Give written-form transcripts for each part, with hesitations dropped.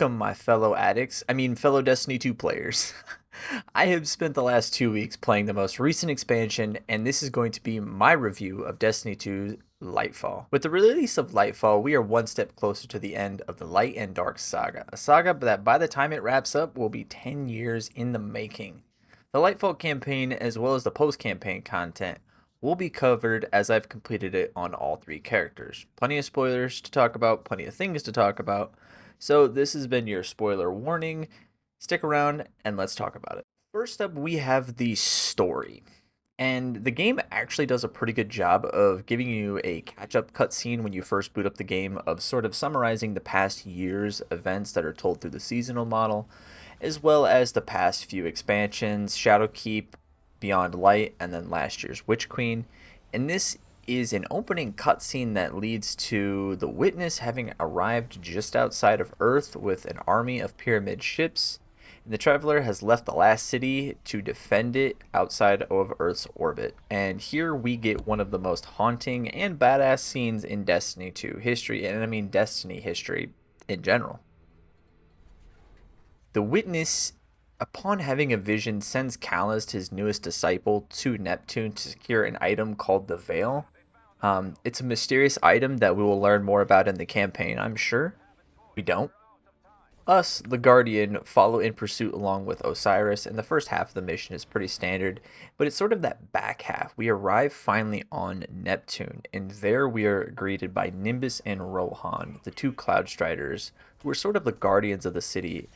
Welcome, my fellow addicts. Fellow Destiny 2 players. I have spent the last 2 weeks playing the most recent expansion, and this is going to be my review of Destiny 2's Lightfall. With the release of Lightfall, we are one step closer to the end of the Light and Dark saga, a saga that by the time it wraps up will be 10 years in the making. The Lightfall campaign, as well as the post-campaign content, will be covered as I've completed it on all three characters. Plenty of spoilers to talk about, plenty of things to talk about. So this has been your spoiler warning. Stick around and let's talk about it. First up, we have the story. And the game actually does a pretty good job of giving you a catch-up cutscene when you first boot up the game of sort of summarizing the past year's events that are told through the seasonal model, as well as the past few expansions, Shadowkeep, Beyond Light, and then last year's Witch Queen. And this is an opening cutscene that leads to the Witness having arrived just outside of Earth with an army of pyramid ships. And the Traveler has left the last city to defend it outside of Earth's orbit. And here we get one of the most haunting and badass scenes in Destiny 2 history, and I mean Destiny history in general. The Witness, upon having a vision, sends Callus, his newest disciple, to Neptune to secure an item called the Veil. It's a mysterious item that we will learn more about in the campaign, I'm sure. We don't. Us, the Guardian, follow in pursuit along with Osiris, and the first half of the mission is pretty standard, but it's sort of that back half. We arrive finally on Neptune, and there we are greeted by Nimbus and Rohan, the two Cloud Striders, who are sort of the guardians of the city.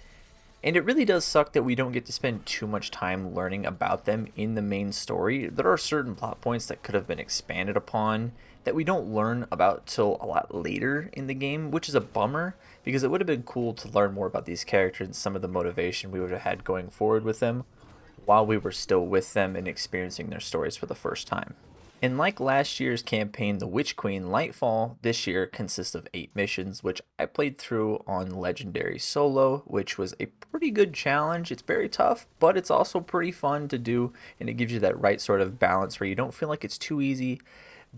And it really does suck that we don't get to spend too much time learning about them in the main story. There are certain plot points that could have been expanded upon that we don't learn about till a lot later in the game, which is a bummer because it would have been cool to learn more about these characters and some of the motivation we would have had going forward with them while we were still with them and experiencing their stories for the first time. And like last year's campaign, The Witch Queen, Lightfall this year consists of 8 missions, which I played through on Legendary Solo, which was a pretty good challenge. It's very tough, but it's also pretty fun to do, and it gives you that right sort of balance where you don't feel like it's too easy,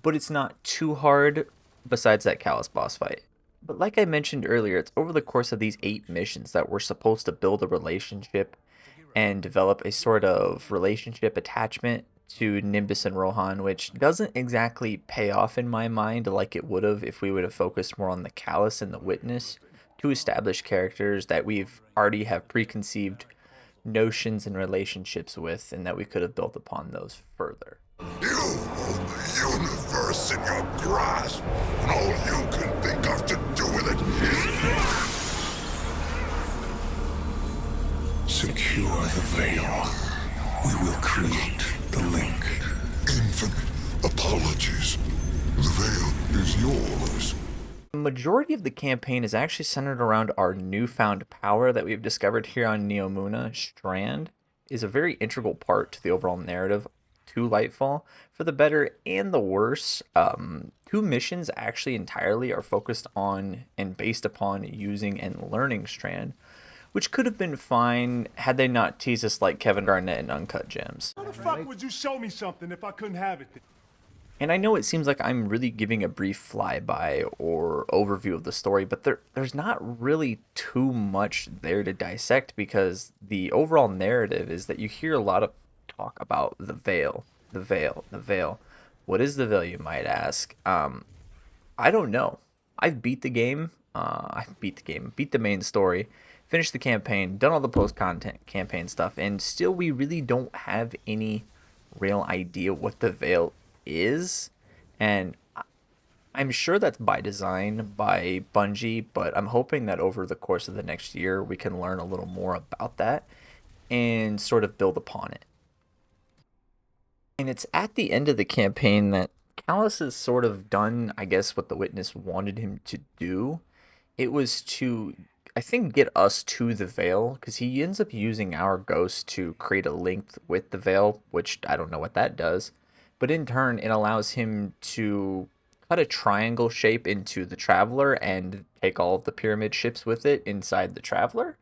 but it's not too hard, besides that Callus boss fight. But like I mentioned earlier, it's over the course of these 8 missions that we're supposed to build a relationship and develop a sort of relationship attachment to Nimbus and Rohan, which doesn't exactly pay off in my mind like it would have if we would have focused more on the Callus and the Witness, two established characters that we've already have preconceived notions and relationships with, and that we could have built upon those further. You hold the universe in your grasp, and all you can think of to do with it is secure the veil. We will create the link. Infinite apologies. The veil is yours. The majority of the campaign is actually centered around our newfound power that we've discovered here on Neomuna. Strand is a very integral part to the overall narrative to Lightfall, for the better and the worse. 2 missions actually entirely are focused on and based upon using and learning Strand, which could have been fine had they not teased us like Kevin Garnett and Uncut Gems. How the fuck would you show me something if I couldn't have it? And I know it seems like I'm really giving a brief flyby or overview of the story, but there's not really too much there to dissect because the overall narrative is that you hear a lot of talk about the veil, the veil, the veil. What is the veil, you might ask? I don't know. I've beat the game. Beat the main story, finished the campaign, done all the post-content campaign stuff, and still we really don't have any real idea what the veil is. And I'm sure that's by design by Bungie, but I'm hoping that over the course of the next year we can learn a little more about that and sort of build upon it. And it's at the end of the campaign that Callus has sort of done, I guess, what the Witness wanted him to do. It was to, I think, get us to the veil, because he ends up using our ghost to create a link with the veil, which I don't know what that does. But in turn, it allows him to cut a triangle shape into the Traveler and take all of the pyramid ships with it inside the Traveler.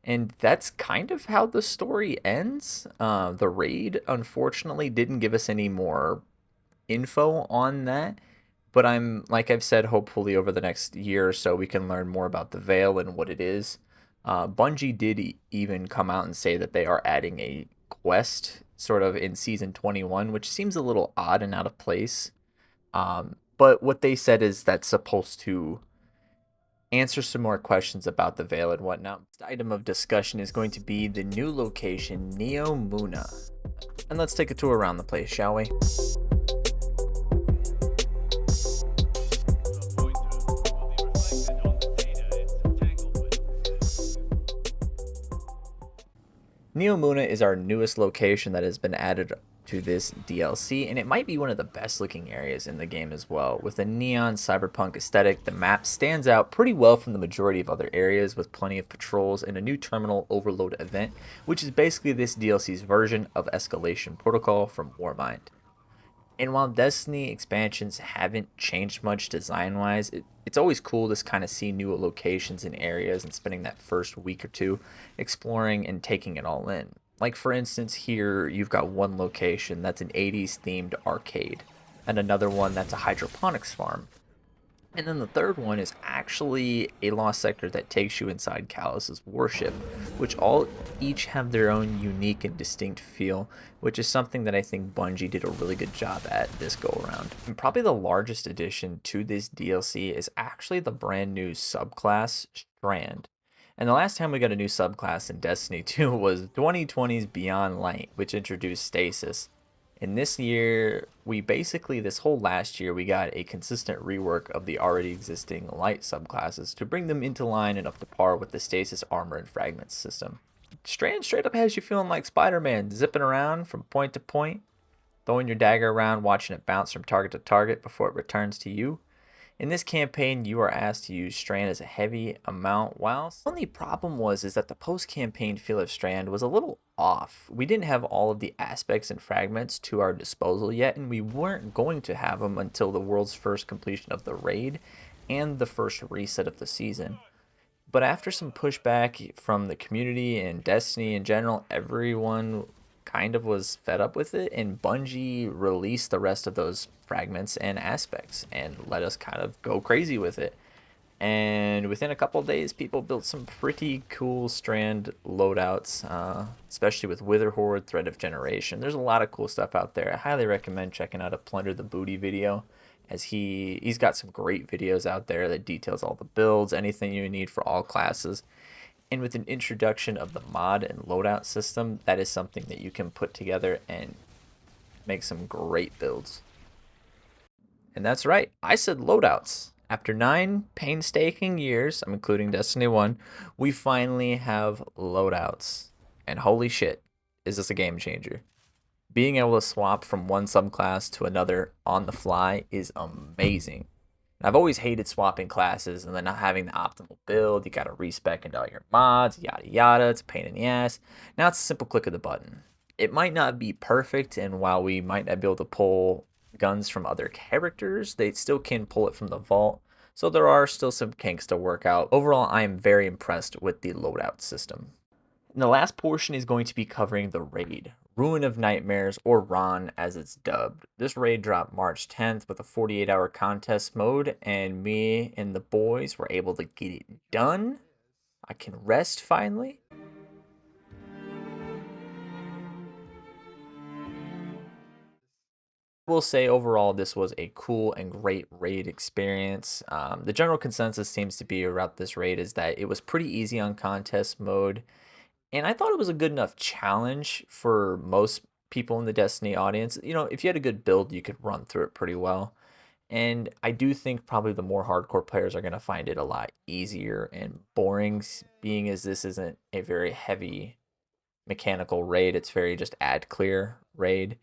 And that's kind of how the story ends. The raid, unfortunately, didn't give us any more info on that. But like I've said, hopefully over the next year or so, we can learn more about the veil and what it is. Bungie did even come out and say that they are adding a quest sort of in season 21, which seems a little odd and out of place. But what they said is that's supposed to answer some more questions about the Veil and whatnot. The item of discussion is going to be the new location, Neo Muna. And let's take a tour around the place, shall we? Neo Muna is our newest location that has been added to this DLC, and it might be one of the best looking areas in the game as well. With a neon cyberpunk aesthetic, the map stands out pretty well from the majority of other areas, with plenty of patrols and a new terminal overload event, which is basically this DLC's version of Escalation Protocol from Warmind. And while Destiny expansions haven't changed much design-wise, it's always cool to kind of see new locations and areas and spending that first week or two exploring and taking it all in. Like for instance, here you've got one location that's an 80s themed arcade, and another one that's a hydroponics farm. And then the third one is actually a lost sector that takes you inside Callus's warship, which all each have their own unique and distinct feel, which is something that I think Bungie did a really good job at this go around. And probably the largest addition to this DLC is actually the brand new subclass Strand. And the last time we got a new subclass in Destiny 2 was 2020's Beyond Light, which introduced Stasis. And this year, this whole last year, we got a consistent rework of the already existing light subclasses to bring them into line and up to par with the stasis armor and fragments system. Strand straight up has you feeling like Spider-Man, zipping around from point to point, throwing your dagger around, watching it bounce from target to target before it returns to you. In this campaign, you are asked to use Strand as a heavy amount, whilst the only problem is that the post-campaign feel of Strand was a little off. We didn't have all of the aspects and fragments to our disposal yet, and we weren't going to have them until the world's first completion of the raid and the first reset of the season. But after some pushback from the community and Destiny in general, everyone kind of was fed up with it, and Bungie released the rest of those fragments and aspects and let us kind of go crazy with it. And within a couple of days, people built some pretty cool Strand loadouts, especially with Wither Horde, Threat of Generation. There's a lot of cool stuff out there. I highly recommend checking out a Plunder the Booty video, as he's got some great videos out there that details all the builds, anything you need for all classes. And with an introduction of the mod and loadout system, that is something that you can put together and make some great builds. And that's right, I said loadouts. After 9 painstaking years, I'm including Destiny 1, we finally have loadouts. And holy shit, is this a game changer. Being able to swap from one subclass to another on the fly is amazing. I've always hated swapping classes and then not having the optimal build. You gotta respec into all your mods, yada yada. It's a pain in the ass. Now it's a simple click of the button. It might not be perfect, and while we might not be able to pull guns from other characters, they still can pull it from the vault. So there are still some kinks to work out. Overall, I am very impressed with the loadout system. And the last portion is going to be covering the raid, Ruin of Nightmares, or RON as it's dubbed. This raid dropped March 10th with a 48-hour contest mode, and me and the boys were able to get it done. I can rest finally. I will say overall this was a cool and great raid experience. The general consensus seems to be about this raid is that it was pretty easy on contest mode. And I thought it was a good enough challenge for most people in the Destiny audience. You know, if you had a good build, you could run through it pretty well. And I do think probably the more hardcore players are going to find it a lot easier and boring, being as this isn't a very heavy mechanical raid. It's very just ad clear raid.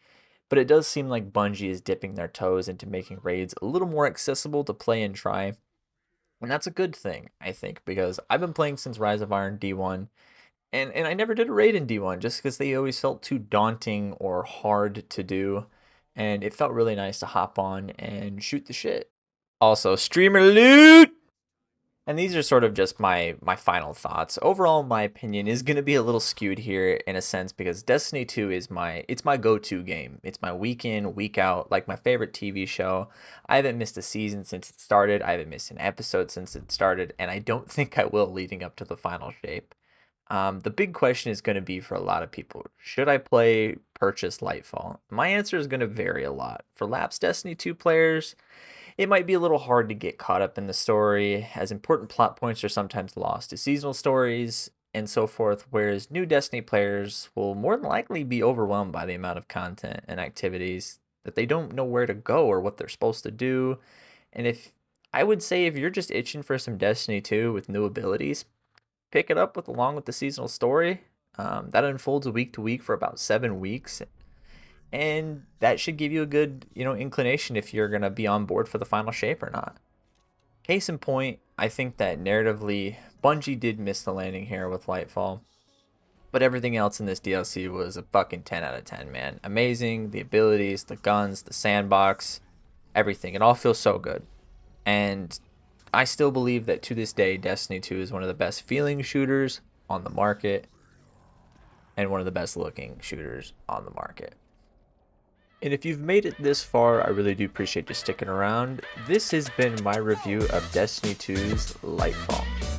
But it does seem like Bungie is dipping their toes into making raids a little more accessible to play and try. And that's a good thing, I think, because I've been playing since Rise of Iron D1. And I never did a raid in D1 just because they always felt too daunting or hard to do. And it felt really nice to hop on and shoot the shit. Also, streamer loot! And these are sort of just my final thoughts. Overall, my opinion is going to be a little skewed here in a sense because Destiny 2 is my go-to game. It's my week in, week out, like my favorite TV show. I haven't missed a season since it started. I haven't missed an episode since it started, and I don't think I will leading up to the final shape. The big question is going to be for a lot of people, should I purchase Lightfall? My answer is going to vary a lot. For lapsed Destiny 2 players, it might be a little hard to get caught up in the story, as important plot points are sometimes lost to seasonal stories and so forth, whereas new Destiny players will more than likely be overwhelmed by the amount of content and activities that they don't know where to go or what they're supposed to do. And if I would say if you're just itching for some Destiny 2 with new abilities, pick it up with along with the seasonal story. That unfolds week to week for about 7 weeks, and that should give you a good inclination if you're gonna be on board for the final shape or not. Case in point, I think that narratively Bungie did miss the landing here with Lightfall, but everything else in this DLC was a fucking 10 out of 10, man. Amazing, the abilities, the guns, the sandbox, everything. It all feels so good. And I still believe that to this day Destiny 2 is one of the best feeling shooters on the market and one of the best looking shooters on the market. And if you've made it this far, I really do appreciate you sticking around. This has been my review of Destiny 2's Lightfall.